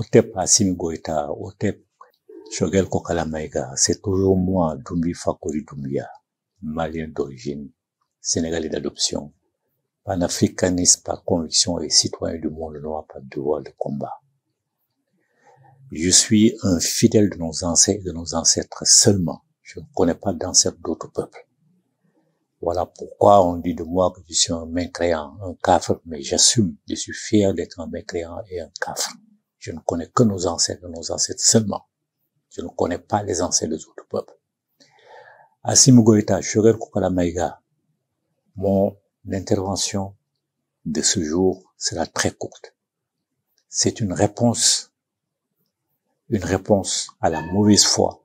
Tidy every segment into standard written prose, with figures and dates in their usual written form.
Otep Assimi Goïta, Otep Choguel Kokala Maïga, c'est toujours moi, Doumbia Fakoli Doumbia, malien d'origine, sénégalais d'adoption, panafricaniste par conviction et citoyen du monde noir par devoir de combat. Je suis un fidèle de nos ancêtres seulement. Je ne connais pas d'ancêtres d'autres peuples. Voilà pourquoi on dit de moi que je suis un mécréant, un cafre, mais j'assume, je suis fier d'être un mécréant et un cafre. Je ne connais que nos ancêtres seulement. Je ne connais pas les ancêtres des autres peuples. Assimi Goïta, Choguel Kokala Maïga, mon intervention de ce jour sera très courte. C'est une réponse à la mauvaise foi,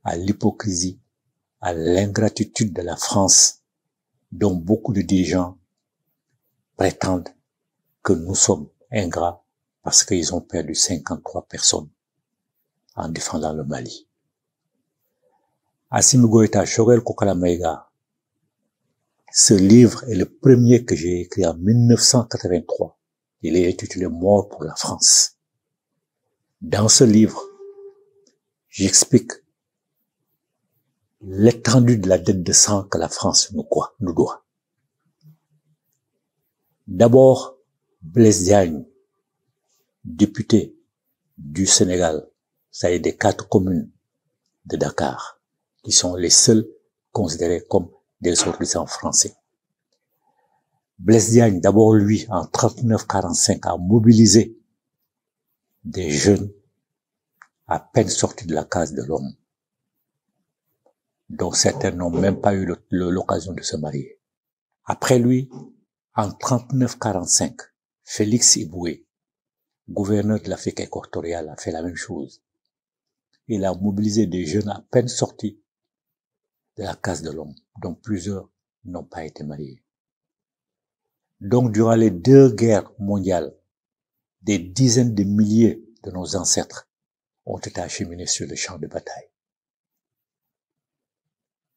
à l'hypocrisie, à l'ingratitude de la France, dont beaucoup de dirigeants prétendent que nous sommes ingrats parce qu'ils ont perdu 53 personnes en défendant le Mali. Assimi Goïta, Choguel Kokala Maïga, ce livre est le premier que j'ai écrit en 1983. Il est intitulé Mort pour la France. Dans ce livre, j'explique l'étendue de la dette de sang que la France nous doit. D'abord, Blaise Diagne, député du Sénégal, ça est des 4 communes de Dakar, qui sont les seuls considérés comme des ressortissants français. Blaise Diagne, d'abord lui, en 39-45, a mobilisé des jeunes à peine sortis de la case de l'homme, dont certains n'ont même pas eu l'occasion de se marier. Après lui, en 39-45, Félix Iboué, gouverneur de l'Afrique équatoriale, a fait la même chose. Il a mobilisé des jeunes à peine sortis de la case de l'homme, dont plusieurs n'ont pas été mariés. Donc, durant les 2 guerres mondiales, des dizaines de milliers de nos ancêtres ont été acheminés sur le champ de bataille.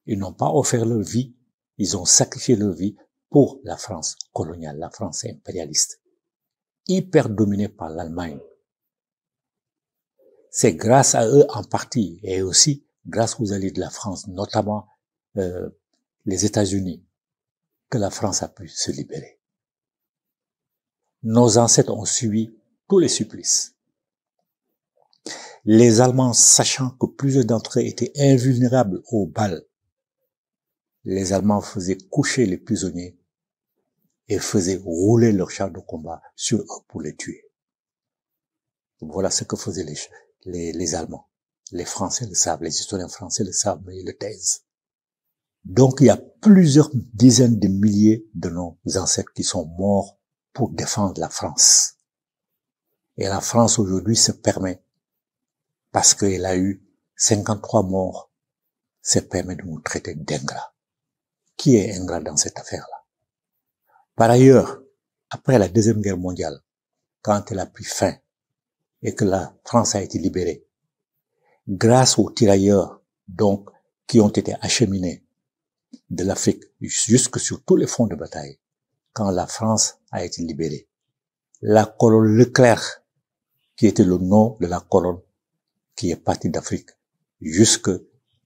Ils n'ont pas offert leur vie, ils ont sacrifié leur vie pour la France coloniale, la France impérialiste, hyper dominée par l'Allemagne. C'est grâce à eux en partie, et aussi grâce aux alliés de la France, notamment les États-Unis, que la France a pu se libérer. Nos ancêtres ont subi tous les supplices. Les Allemands, sachant que plusieurs d'entre eux étaient invulnérables aux balles, les Allemands faisaient coucher les prisonniers et faisaient rouler leurs chars de combat sur eux pour les tuer. Voilà ce que faisaient les Allemands. Les Français le savent, les historiens français le savent, mais ils le taisent. Donc il y a plusieurs dizaines de milliers de nos ancêtres qui sont morts pour défendre la France. Et la France aujourd'hui se permet, parce qu'elle a eu 53 morts, se permet de nous traiter d'ingrats. Qui est ingrat dans cette affaire-là? Par ailleurs, après la Deuxième Guerre mondiale, quand elle a pris fin et que la France a été libérée, grâce aux tirailleurs, donc, qui ont été acheminés de l'Afrique jusque sur tous les fronts de bataille, quand la France a été libérée, la colonne Leclerc, qui était le nom de la colonne qui est partie d'Afrique jusque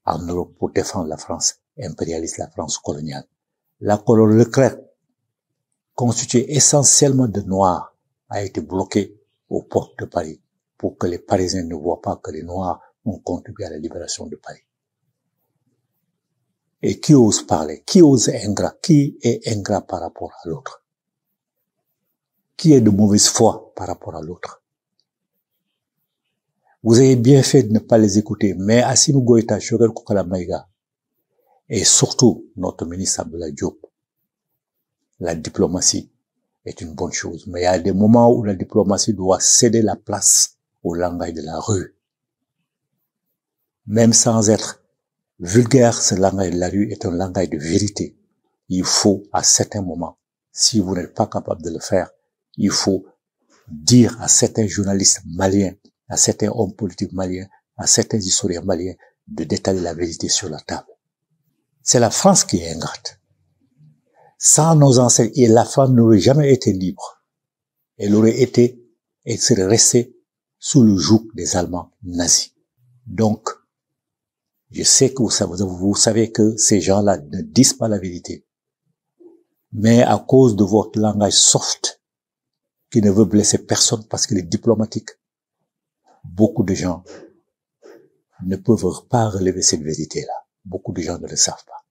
en Europe pour défendre la France impérialiste, la France coloniale. La colonne Leclerc, constituée essentiellement de Noirs, a été bloquée aux portes de Paris pour que les Parisiens ne voient pas que les Noirs ont contribué à la libération de Paris. Et qui ose parler? Qui ose ingrat? Qui est ingrat par rapport à l'autre? Qui est de mauvaise foi par rapport à l'autre? Vous avez bien fait de ne pas les écouter, mais Assimi Goïta, Choguel Kokala Maïga, et surtout notre ministre Abdoulaye Diop, la diplomatie est une bonne chose, mais il y a des moments où la diplomatie doit céder la place au langage de la rue. Même sans être vulgaire, ce langage de la rue est un langage de vérité. Il faut, à certains moments, si vous n'êtes pas capable de le faire, il faut dire à certains journalistes maliens, à certains hommes politiques maliens, à certains historiens maliens, de détailler la vérité sur la table. C'est la France qui est ingrate. Sans nos ancêtres, et la France n'aurait jamais été libre. Elle aurait été, elle serait restée sous le joug des Allemands nazis. Donc, je sais que vous savez que ces gens-là ne disent pas la vérité. Mais à cause de votre langage soft, qui ne veut blesser personne parce qu'il est diplomatique, beaucoup de gens ne peuvent pas relever cette vérité-là. Beaucoup de gens ne le savent pas.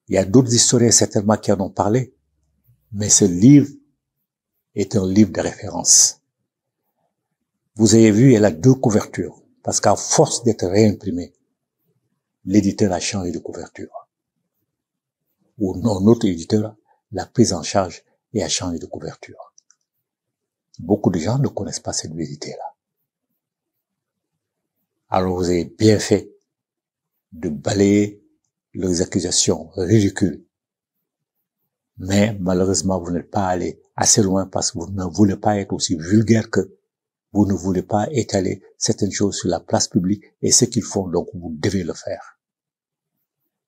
Il y a d'autres historiens certainement qui en ont parlé, mais ce livre est un livre de référence. Vous avez vu, elle a 2 couvertures, parce qu'à force d'être réimprimé, l'éditeur a changé de couverture. Ou un autre éditeur l'a prise en charge et a changé de couverture. Beaucoup de gens ne connaissent pas cette vérité-là. Alors vous avez bien fait de balayer leurs accusations ridicules. Mais malheureusement, vous n'êtes pas allé assez loin parce que vous ne voulez pas être aussi vulgaire que vous ne voulez pas étaler certaines choses sur la place publique et ce qu'ils font, donc vous devez le faire.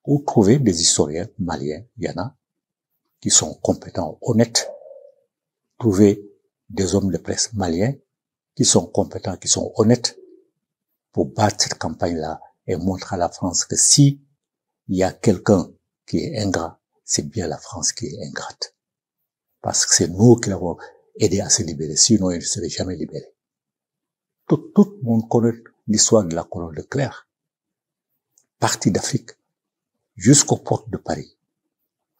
Vous trouvez des historiens maliens, il y en a, qui sont compétents, honnêtes. Trouvez des hommes de presse maliens qui sont compétents, qui sont honnêtes pour battre cette campagne-là et montrer à la France que si il y a quelqu'un qui est ingrat, c'est bien la France qui est ingrate. Parce que c'est nous qui l'avons aidé à se libérer, sinon il ne serait jamais libéré. Tout le monde connaît l'histoire de la colonne de Clerc. Partie d'Afrique jusqu'aux portes de Paris.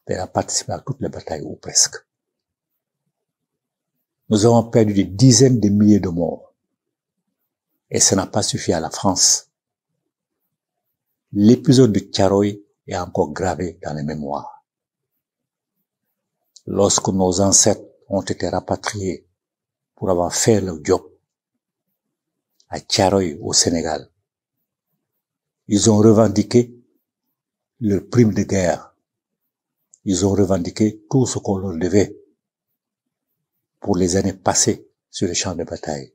Elle a participé à toutes les batailles, ou presque. Nous avons perdu des dizaines de milliers de morts. Et ça n'a pas suffi à la France. L'épisode de Thiaroye est encore gravé dans les mémoires. Lorsque nos ancêtres ont été rapatriés pour avoir fait leur job à Thiaroye au Sénégal, ils ont revendiqué leur prime de guerre. Ils ont revendiqué tout ce qu'on leur devait pour les années passées sur les champs de bataille.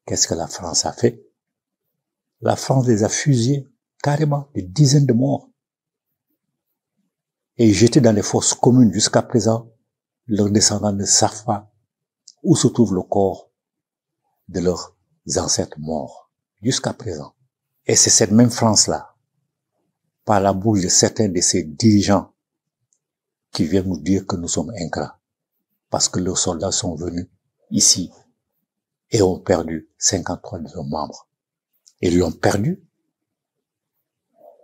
Qu'est-ce que la France a fait? La France les a fusillés, carrément, des dizaines de morts. Et jetés dans les fosses communes jusqu'à présent, leurs descendants ne savent pas où se trouve le corps de leurs ancêtres morts, jusqu'à présent. Et c'est cette même France-là, par la bouche de certains de ces dirigeants, qui viennent nous dire que nous sommes ingrats, parce que leurs soldats sont venus ici et ont perdu 53 de leurs membres. Ils l'ont perdu.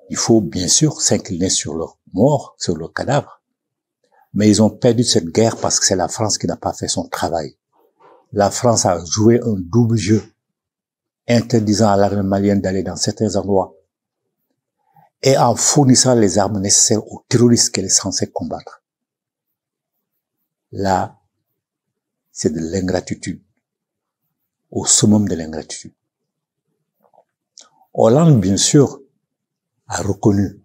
Il faut bien sûr s'incliner sur leurs morts, sur leurs cadavres. Mais ils ont perdu cette guerre parce que c'est la France qui n'a pas fait son travail. La France a joué un double jeu, interdisant à l'armée malienne d'aller dans certains endroits et en fournissant les armes nécessaires aux terroristes qu'elle est censée combattre. Là, c'est de l'ingratitude, au summum de l'ingratitude. Hollande, bien sûr, a reconnu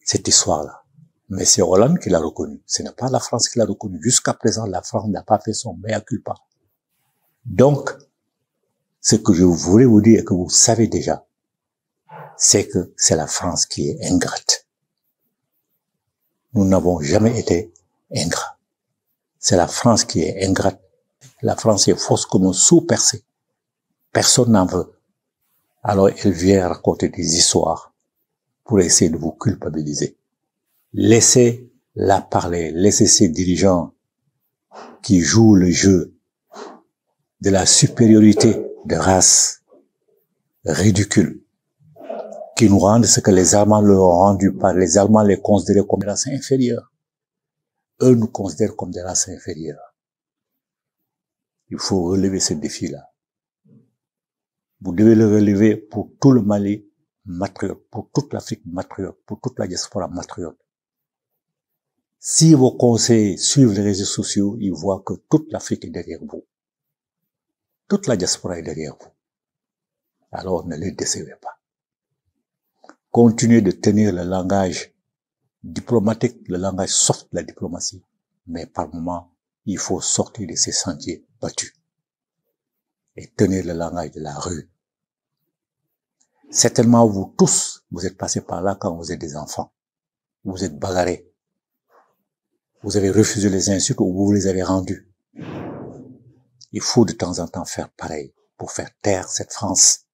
cette histoire-là. Mais c'est Hollande qui l'a reconnu. Ce n'est pas la France qui l'a reconnu. Jusqu'à présent, la France n'a pas fait son mea culpa. Donc, ce que je voulais vous dire et que vous savez déjà, c'est que c'est la France qui est ingrate. Nous n'avons jamais été ingrats. C'est la France qui est ingrate. La France est fausse comme un sou percé. Personne n'en veut. Alors elle vient raconter des histoires pour essayer de vous culpabiliser. Laissez-la parler. Laissez ces dirigeants qui jouent le jeu de la supériorité de race ridicule, qui nous rendent ce que les Allemands leur ont rendu, par les Allemands les considéraient comme des races inférieures. Eux nous considèrent comme des races inférieures. Il faut relever ce défi-là. Vous devez le relever pour tout le Mali matriote, pour toute l'Afrique matriote, pour toute la diaspora matriote. Si vos conseillers suivent les réseaux sociaux, ils voient que toute l'Afrique est derrière vous. Toute la diaspora est derrière vous. Alors ne les décevez pas. Continuez de tenir le langage diplomatique, le langage soft de la diplomatie. Mais par moments, il faut sortir de ces sentiers battus et tenir le langage de la rue. Certainement, vous tous, vous êtes passés par là quand vous êtes des enfants. Vous êtes bagarrés. Vous avez refusé les insultes ou vous les avez rendues. Il faut de temps en temps faire pareil pour faire taire cette France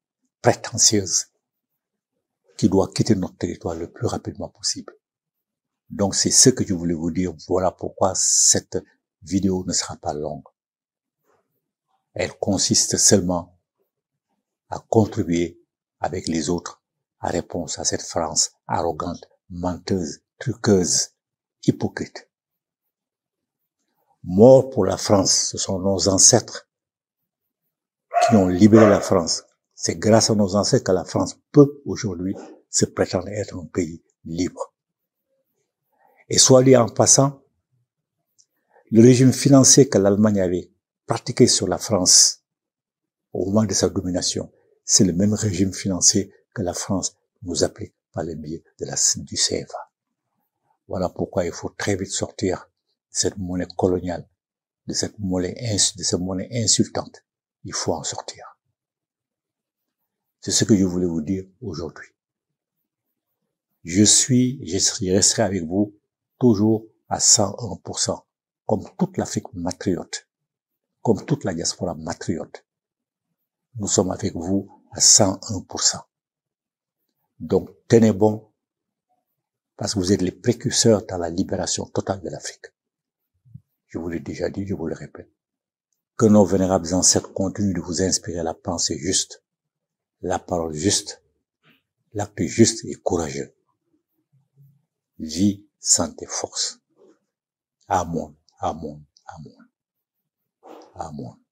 prétentieuse qui doit quitter notre territoire le plus rapidement possible. Donc c'est ce que je voulais vous dire. Voilà pourquoi cette vidéo ne sera pas longue. Elle consiste seulement à contribuer avec les autres à répondre à cette France arrogante, menteuse, truqueuse, hypocrite. Mort pour la France, ce sont nos ancêtres qui ont libéré la France. C'est grâce à nos ancêtres que la France peut aujourd'hui se prétendre être un pays libre. Et soit dit en passant, le régime financier que l'Allemagne avait pratiqué sur la France au moment de sa domination, c'est le même régime financier que la France nous applique par le biais du CFA. Voilà pourquoi il faut très vite sortir de cette monnaie coloniale, de cette monnaie insultante. Il faut en sortir. C'est ce que je voulais vous dire aujourd'hui. Je resterai avec vous toujours à 101%, comme toute l'Afrique matriote, comme toute la diaspora matriote. Nous sommes avec vous à 101%. Donc, tenez bon, parce que vous êtes les précurseurs dans la libération totale de l'Afrique. Je vous l'ai déjà dit, je vous le répète. Que nos vénérables ancêtres continuent de vous inspirer la pensée juste, la parole juste, l'acte juste et courageux. Vie, santé, force. Amen, amen, amen, amen.